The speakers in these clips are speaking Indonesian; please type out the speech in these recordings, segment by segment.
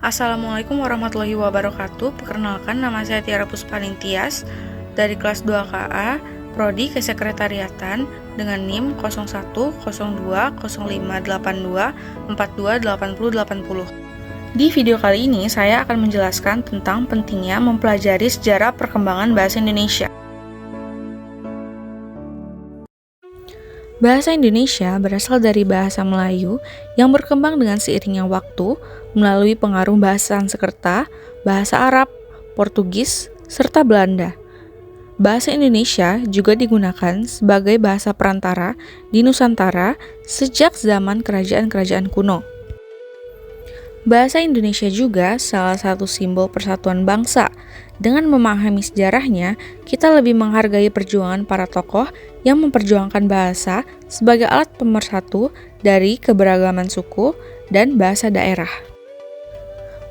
Assalamualaikum warahmatullahi wabarakatuh. Perkenalkan, nama saya Tiara Puspaningtyas dari kelas 2KA, Prodi Kesekretariatan dengan NIM 01020582428080. Di video kali ini saya akan menjelaskan tentang pentingnya mempelajari sejarah perkembangan bahasa Indonesia. Bahasa Indonesia berasal dari bahasa Melayu yang berkembang dengan seiringnya waktu melalui pengaruh bahasa Sanskerta, bahasa Arab, Portugis, serta Belanda. Bahasa Indonesia juga digunakan sebagai bahasa perantara di Nusantara sejak zaman kerajaan-kerajaan kuno. Bahasa Indonesia juga salah satu simbol persatuan bangsa. Dengan memahami sejarahnya, kita lebih menghargai perjuangan para tokoh yang memperjuangkan bahasa sebagai alat pemersatu dari keberagaman suku dan bahasa daerah.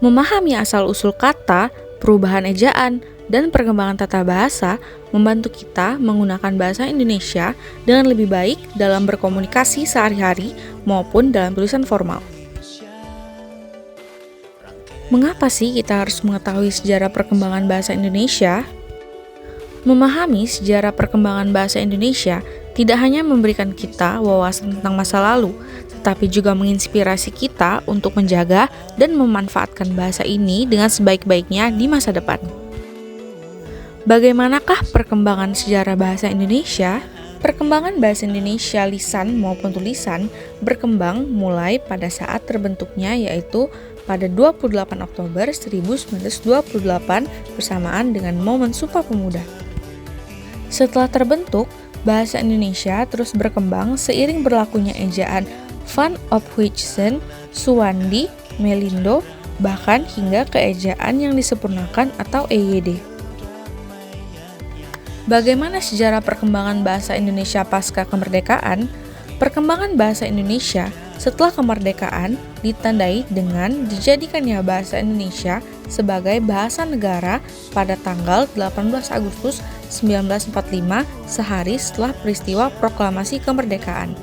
Memahami asal-usul kata, perubahan ejaan, dan perkembangan tata bahasa membantu kita menggunakan bahasa Indonesia dengan lebih baik dalam berkomunikasi sehari-hari maupun dalam tulisan formal. Mengapa sih kita harus mengetahui sejarah perkembangan bahasa Indonesia? Memahami sejarah perkembangan bahasa Indonesia tidak hanya memberikan kita wawasan tentang masa lalu, tetapi juga menginspirasi kita untuk menjaga dan memanfaatkan bahasa ini dengan sebaik-baiknya di masa depan. Bagaimanakah perkembangan sejarah bahasa Indonesia? Perkembangan bahasa Indonesia lisan maupun tulisan berkembang mulai pada saat terbentuknya, yaitu pada 28 Oktober 1928 bersamaan dengan Momen Sumpah Pemuda. Setelah terbentuk, bahasa Indonesia terus berkembang seiring berlakunya ejaan Van Ophuijsen, Suwandi, Melindo, bahkan hingga ke ejaan yang disempurnakan atau EYD. Bagaimana sejarah perkembangan bahasa Indonesia pasca kemerdekaan? Perkembangan bahasa Indonesia setelah kemerdekaan ditandai dengan dijadikannya bahasa Indonesia sebagai bahasa negara pada tanggal 18 Agustus 1945, sehari setelah peristiwa proklamasi kemerdekaan.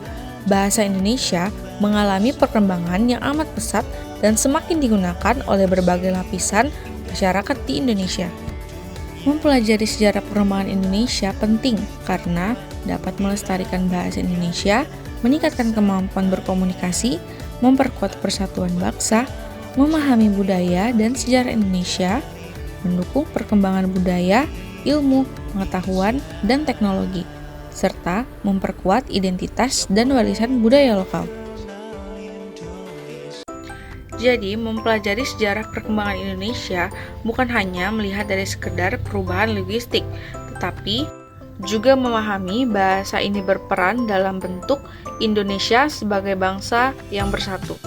Bahasa Indonesia mengalami perkembangan yang amat pesat dan semakin digunakan oleh berbagai lapisan masyarakat di Indonesia. Mempelajari sejarah perkembangan Indonesia penting karena dapat melestarikan bahasa Indonesia, meningkatkan kemampuan berkomunikasi, memperkuat persatuan bangsa, memahami budaya dan sejarah Indonesia, mendukung perkembangan budaya, ilmu, pengetahuan, dan teknologi, serta memperkuat identitas dan warisan budaya lokal. Jadi, mempelajari sejarah perkembangan Indonesia bukan hanya melihat dari sekedar perubahan linguistik, tetapi juga memahami bahasa ini berperan dalam bentuk Indonesia sebagai bangsa yang bersatu.